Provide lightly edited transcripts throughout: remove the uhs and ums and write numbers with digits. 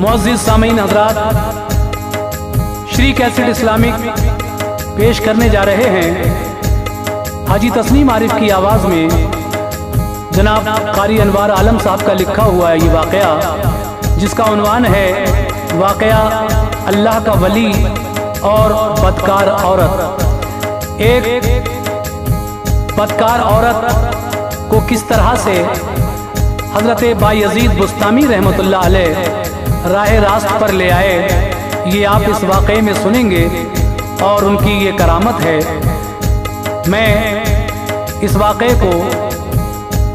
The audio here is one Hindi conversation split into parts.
मुअज़्ज़िज़ सामीन हज़रात, श्री कैसेट इस्लामिक पेश करने जा रहे हैं हाजी तस्नीम आरिफ की आवाज़ में जनाब कारी अनवार आलम साहब का लिखा हुआ है ये वाक़या, जिसका उन्वान है वाक़या अल्लाह का वली और बदकार औरत। एक बदकार औरत को किस तरह से हज़रत बायज़ीद बुस्तामी रहमतुल्लाह अलैह राह रास्त पर ले आए, ये आप इस वाक़े में सुनेंगे और उनकी ये करामत है। मैं इस वाक़े को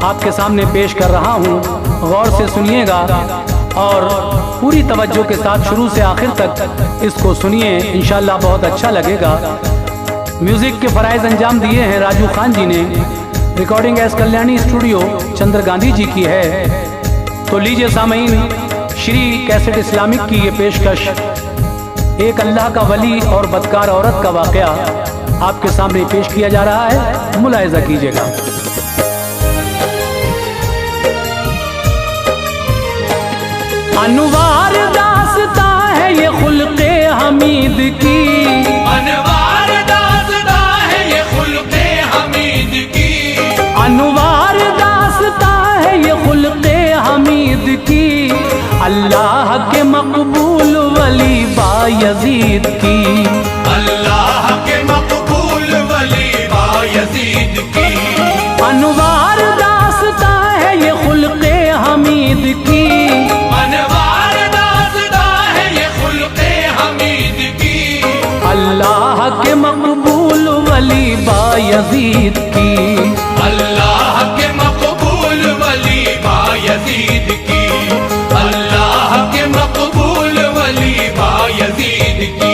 आपके सामने पेश कर रहा हूँ, गौर से सुनिएगा और पूरी तवज्जो के साथ शुरू से आखिर तक इसको सुनिए, इंशाअल्लाह बहुत अच्छा लगेगा। म्यूज़िक के फ़राइज़ अंजाम दिए हैं राजू खान जी ने, रिकॉर्डिंग एस कल्याणी स्टूडियो चंद्र गांधी जी की है। तो लीजिए सामीन, श्री कैसेट इस्लामिक की ये पेशकश, एक अल्लाह का वली और बदकार औरत का वाक़या आपके सामने पेश किया जा रहा है, मुलाहिज़ा कीजिएगा। अनवार दास्ता है ये खुल्क़े हमीद की, अनवार दास्ता है ये खुल्क़े हमीद की, अनवार दास्ता है ये खुल्क़े हमीद की, अल्लाह के मकबूल वली बायज़ीद की, अल्लाह के मकबूल वली बायज़ीद की। अनवार दास्ता है ये खुल्क़े हमीद की, अनवार दास्ता है ये खुल्क़े हमीद की, अल्लाह के मकबूल वली बायज़ीद की, अल्लाह के मकबूल वली बायज़ीद की, अल्लाह के मकबूल वली बायज़ीद की।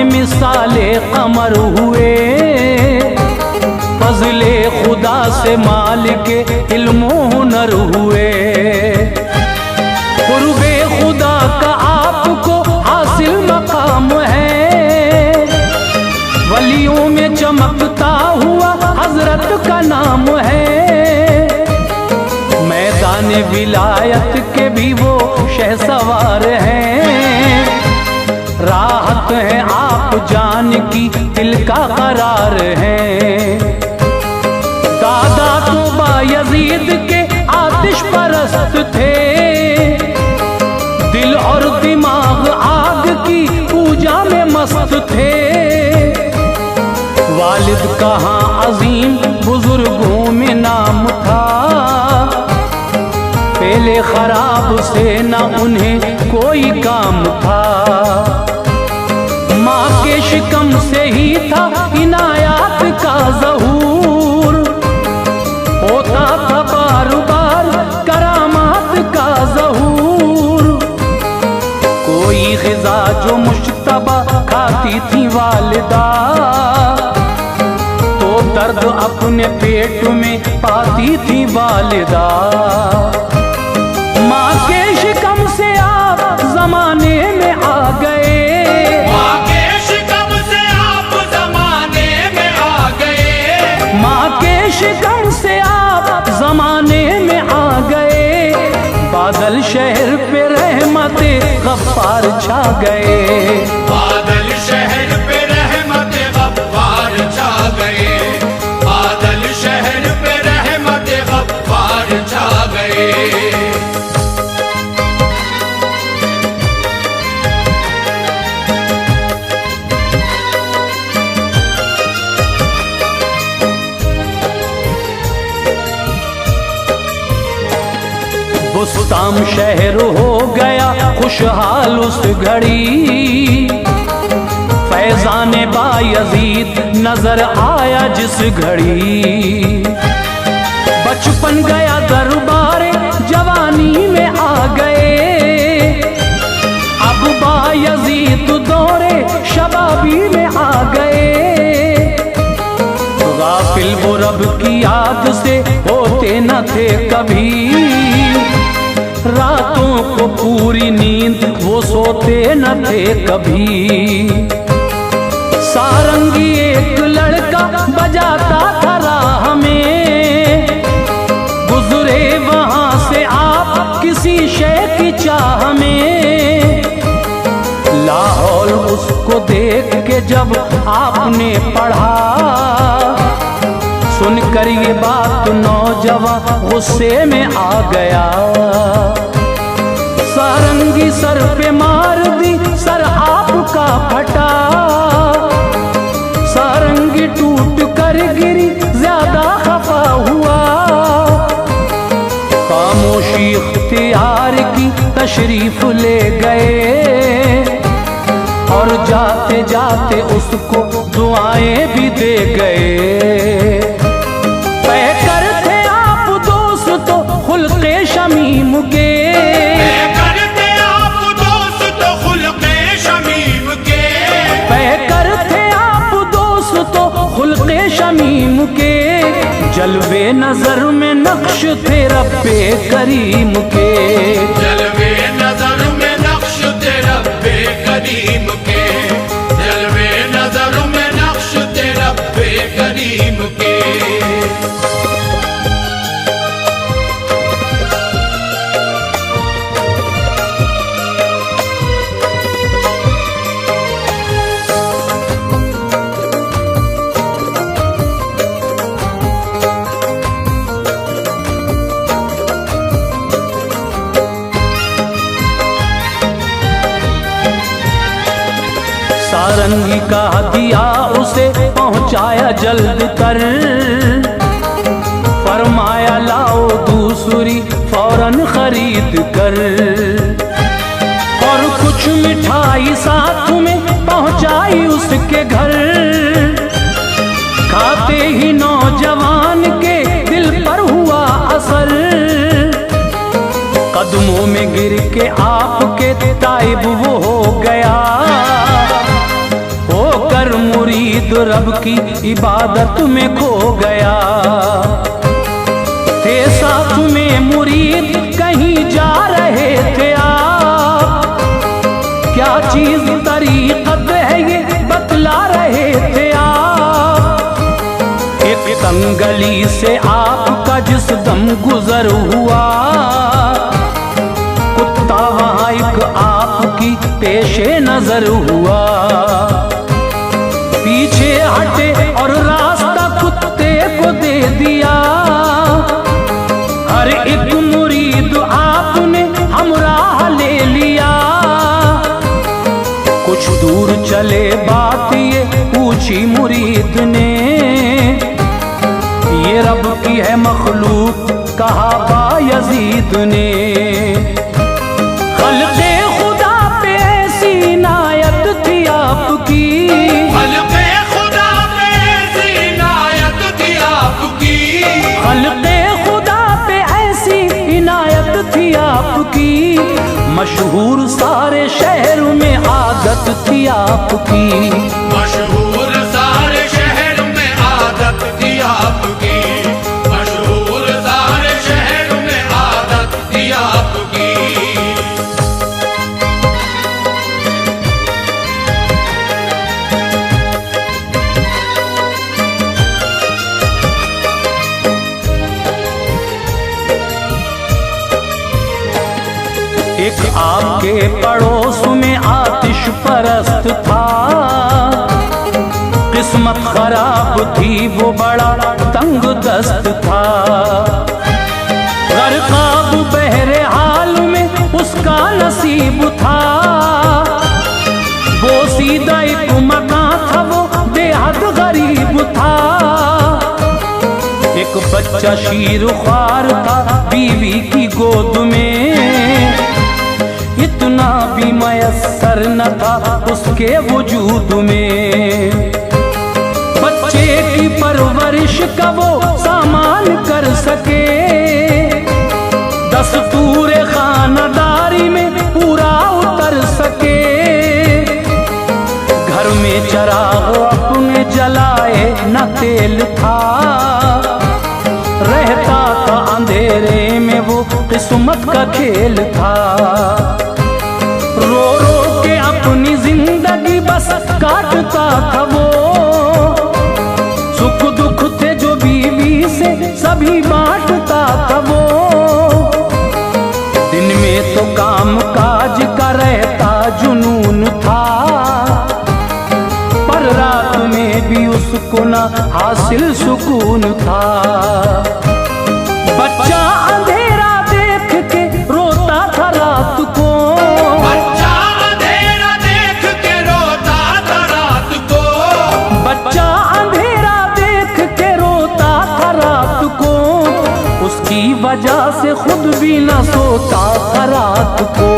मिसाले कमर हुए, फज़ले खुदा से मालिके इल्मो हुनर हुए, कुर्बे खुदा का आपको हासिल मकाम है, वलियों में चमकता हुआ हजरत का नाम है, मैदान विलायत के भी वो शहसवार हैं, राहत है आप जान की दिल का करार है, दादा तो बायज़ीद के आतिश परस्त थे, दिल और दिमाग आग की पूजा में मस्त थे, वालिद कहाँ अजीम बुजुर्गों में नाम था, पहले खराब से न उन्हें कोई काम था, माँ के शिकम से ही था इनायात का ज़हूर, होता था बार बार करामात का ज़हूर, कोई ग़िज़ा जो मुश्तबा खाती थी वालिदा, तो दर्द अपने पेट में पाती थी वालिदा, माँ के शिकम से आप ज़माने में आ गए, माँ के शिकम से आप ज़माने में आ गए, माँ के शिकम से आप ज़माने में आ गए, बादल शहर पे रहमते गफ्फार छा गए, बादल शहर पे रहमते गफ्फार छा गए, बादल शहर पे रहमते गफ्फार छा गए। बुस्ताम शहर हो गया खुशहाल उस घड़ी, फैज़ान बायज़ीद नजर आया जिस घड़ी, बचपन गया दरबारे जवानी में आ गए, अब बायज़ीद दौरे शबा रब की याद से होते न थे कभी, रातों को पूरी नींद वो सोते न थे कभी। सारंगी एक लड़का बजाता था राह में, गुजरे वहां से आप किसी शय की चाह में। लाहौल उसको देख के जब आपने पढ़ा, सुनकर ये बात नौजवान गुस्से में आ गया। सारंगी सर पे मार दी, सर आपका फटा। सारंगी टूट कर गिरी, ज्यादा खफा हुआ। खामोशी इख्तियार की तशरीफ ले गए, और जाते जाते उसको दुआएं भी दे गए। पैकर थे आप दोस्त खुल्क़े शमीम के, पैकर थे आप दोस्त खुल्क़े शमीम के, पैकर थे आप दोस्त खुल्क़े शमीम के। जलवे नजर में नक्श थे रब्बे करीम के, जलवे नजर में नक्श थे रब्बे करीम के, जलवे नजर में नक्श थे रब्बे करीम के। सारंगी का दिया उसे पहुंचाया जल्द कर, फरमाया लाओ दूसरी फौरन खरीद कर। और कुछ मिठाई साथ में पहुंचाई उसके घर। खाते ही नौजवान के दिल पर हुआ असर, कदमों में गिर के आपके ताइब वो हो गया। होकर मुरीद रब की इबादत में खो गया। थे साथ में मुरीद कहीं जा रहे थे आप, क्या चीज तरीक़त है ये बतला रहे थे आप। एक तंगली से आपका जिस दम गुजर हुआ, कुत्ता वहां एक आपकी पेशे नजर हुआ। पीछे हटे और रास्ता कुत्ते को दे दिया। हर एक मुरीद आपने हमराह ले लिया। कुछ दूर चले बात ये पूछी मुरीद ने, ये रब की है मखलूक कहा बायजीद ने। खल्क़े खुदा पे ऐसी इनायत थी आपकी, खल्क़े खुदा पे ऐसी इनायत थी आपकी, खल्क़े खुदा पे ऐसी इनायत थी आपकी। मशहूर सारे शहर में आदत थी आपकी, मशहूर सारे शहर में आदत थी आपकी, मशहूर सारे शहर में आदत थी आपकी। एक आपके पड़ोस में आतिश परस्त था। किस्मत खराब थी वो बड़ा तंग दस्त था। गरकाब बहरे हाल में उसका नसीब था। वो सीधा एक मकान था, वो बेहद गरीब था। एक बच्चा शीर ख्वार था बीवी की गोद में, इतना भी मयस्सर न था उसके वजूद में। बच्चे की परवरिश का वो सामान कर सके, दस्तूर खानदारी में पूरा उतर सके। घर में चराग अपने जलाए न तेल था, का खेल था। रो रो के अपनी जिंदगी बस काटता था वो, सुख दुख थे जो बीवी से सभी बांटता था वो। दिन में तो काम काज का रहता जुनून था, पर रात में भी उसको ना हासिल सुकून था। बच्चा अंधेरा देख के रोता था रात को, बच्चा अंधेरा देख के रोता था रात को, बच्चा अंधेरा देख के रोता था रात को। उसकी वजह से खुद भी न सोता था रात को,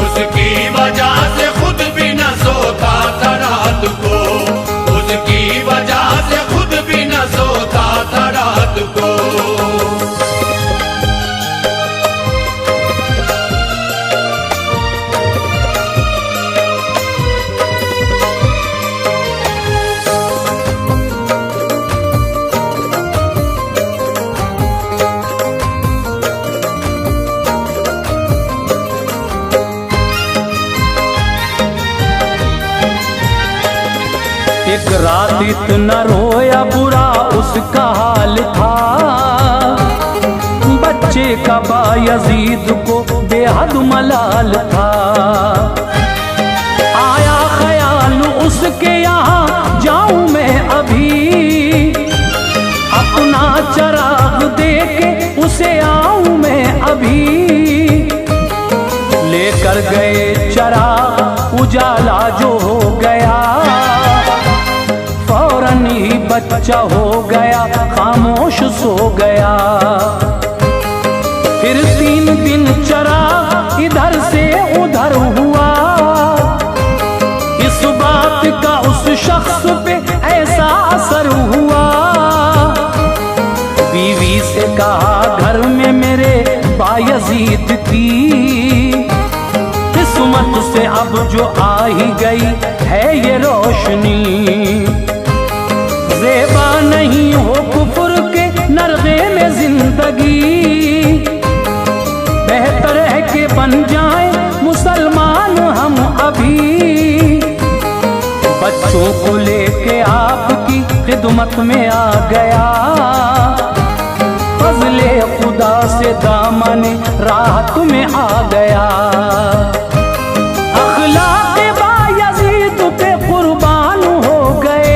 उसकी वजह से खुद भी न सोता था रात को, उसकी वजह से खुद भी न सोता था रात को। एक रात इतना रोया बुरा उसका हाल था, बच्चे का बायजीद को बेहद मलाल था। आया ख्याल उसके यहाँ जाऊं मैं अभी, अपना चराग दे के उसे आऊं मैं अभी। लेकर गए चराग उजाला जो हो गया, फौरन ही बच्चा हो गया खामोश सो गया। फिर 3 दिन चराग इधर से उधर हुआ, इस बात का उस शख्स पे ऐसा असर हुआ। बीवी से कहा घर में मेरे बायजीद की किस्मत से अब जो आ ही गई है ये रोशनी। ज़ेबा नहीं हो कुफ्र के नरगे में जिंदगी, बेहतर है कि बन जाएं मुसलमान हम अभी। बच्चों को लेके आपकी खिदमत में आ गया, फज़ले खुदा से दामने राहत में आ गया। अखलाक बायजीद पे कुर्बान हो गए,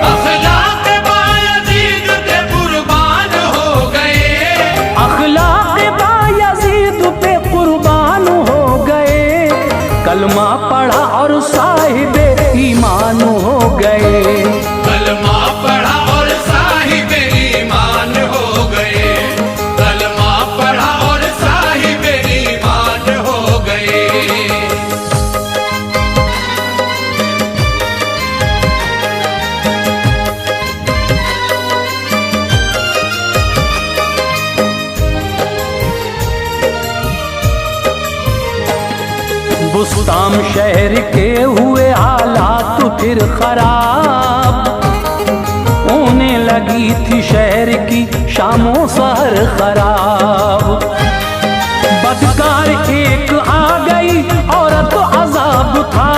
अखलाक बायजीद पे कुर्बान हो गए, अखलाक बायजीद पे कुर्बान हो गए। कलमा पढ़ा और साहिबे ईमान हो गए, कलमा पढ़ा और साहिबे ईमान हो गए, कलमा पढ़ा और साहिबे ईमान हो गए। बुस्ताम शहर के हुए हालात फिर खराब, होने लगी थी शहर की शामो सहर खराब। बदकार एक आ गई औरत अजाब था,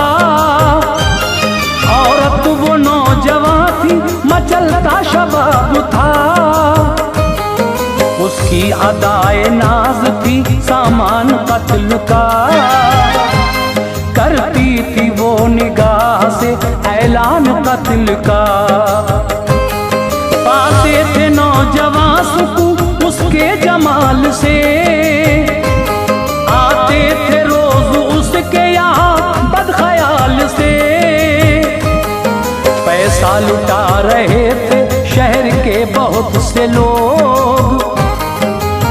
औरत वो नौजवान थी मचलता शबाब था। उसकी अदाए नाज थी सामान कत्ल का, करती थी वो निगाह से ऐलान कत्ल का। पाते थे नौजवान सुकून उसके जमाल से, आते थे रोज उसके यहाँ बदख्याल से। पैसा लुटा रहे थे शहर के बहुत से लोग,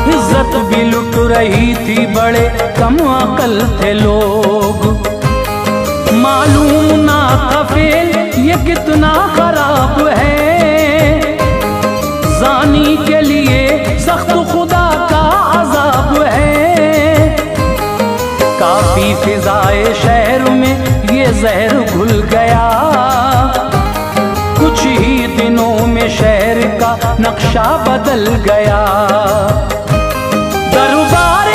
इज्जत भी लुट रही थी बड़े कम अकल थे लोग। मालूम ना था फेल ये कितना खराब है, जानी के लिए सख्त खुदा का अजाब है। काफी फिजाए शहर में ये जहर घुल गया, कुछ ही दिनों में शहर का नक्शा बदल गया। दरबार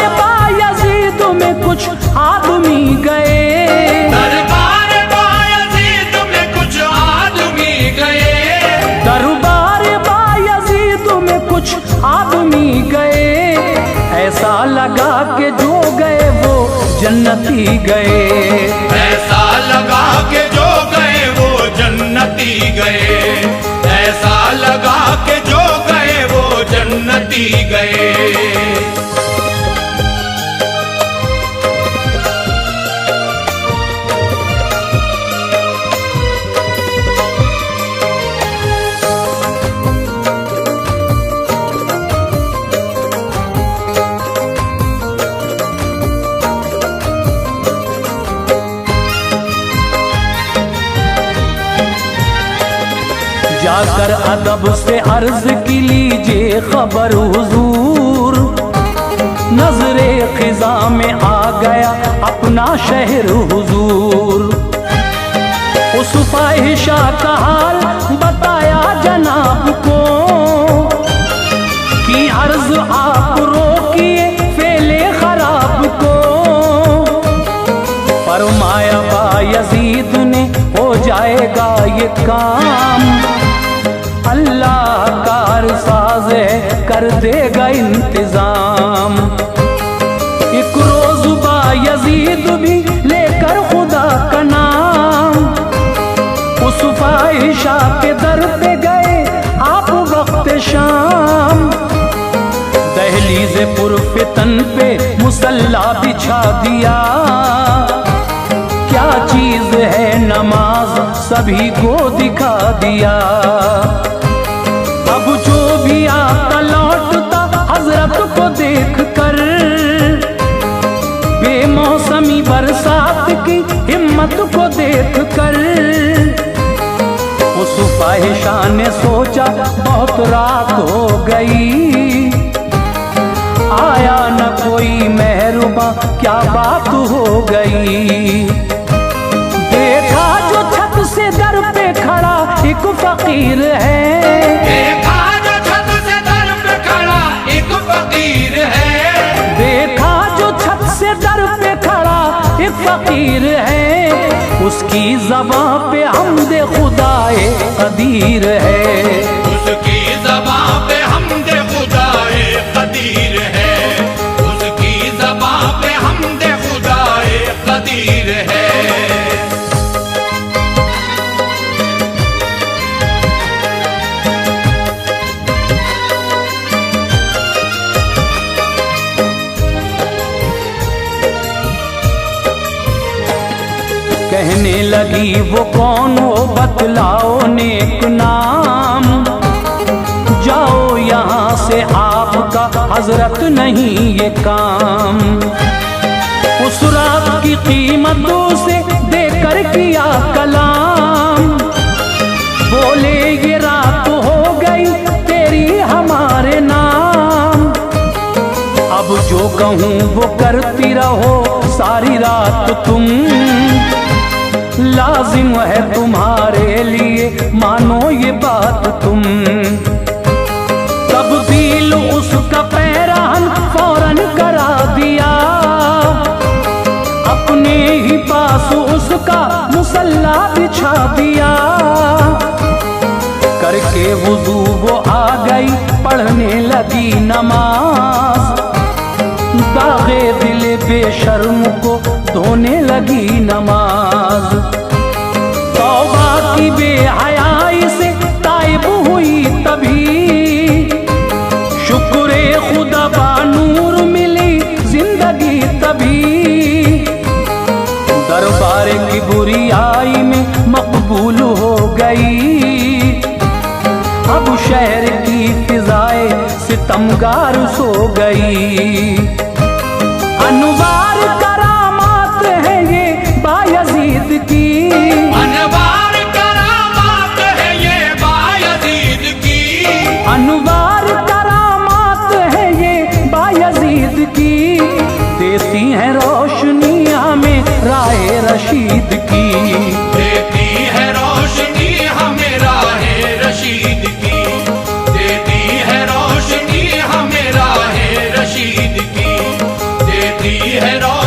गए वो जन्नती गए। ऐसा लगा के जो गए वो जन्नती गए, ऐसा लगा के जो गए वो जन्नती गए। जाकर अदब से अर्ज की लीजिए खबर हुजूर, नजरे खिजा में आ गया अपना शहर हुजूर। उस फाहिशा का हाल बताया जनाब को कि अर्ज आप रोकिए फेले खराब को। फरमाया बायजीद ने हो जाएगा ये काम, अल्लाह कार साज है कर देगा इंतजाम। एक रोज बायजीद भी लेकर खुदा का नाम उस फाहिशा के दर पे गए आप वक्त शाम। दहलीज़ पुरफितन पे मुसल्ला बिछा दिया, क्या चीज है नमाज सभी को दिखा दिया। अब जो भी आता लौटता हजरत को देख कर, बेमौसमी बरसात की हिम्मत को देख कर। उस फाहिशा ने सोचा बहुत रात हो गई, आया न कोई मेहरुबा क्या बात हो गई। देखा जो छत से दर पे खड़ा एक फकीर है, देखा जो छत से दर पे खड़ा एक फकीर है, देखा जो छत से दर पे खड़ा एक फकीर है। उसकी ज़बां पे हमदे खुदाए कदीर है, उसकी ज़बां पे हमदे खुदाए कदीर है, उसकी ज़बां पे हमदे खुदाए कदीर है। कहने लगी वो कौन हो बतलाओ नेक नाम, जाओ यहाँ से आपका हजरत नहीं ये काम। उस रात की कीमतों से देकर किया कलाम, बोले ये रात हो गई तेरी हमारे नाम। अब जो कहूँ वो करती रहो सारी रात तुम, लाजिम है तुम्हारे लिए मानो ये बात तुम। तब्दील उसका पैराहन फौरन करा दिया, अपने ही पास उसका मुसल्ला बिछा दिया। करके वुजू वो आ गई पढ़ने लगी नमाज, दागे दिल बेशर्म को धोने लगी नमाज। तौबा की बेहयाई से ताइब हुई तभी, शुक्रे खुदा बानूर मिली जिंदगी तभी। दरबार की बुरियाई में मकबूल हो गई, अब शहर की फिजाए सितमगार सो गई। अनवार करामात है ये बायजीद की, अनवार करामात है ये बायजीद की, अनवार करामात है ये बायजीद की। देती हैं रोशनी हमें राह रशीद की, देती है रोशनी हमें राह रशीद की, देती है रोशनी हमें राह रशीद की, देती है रोशनी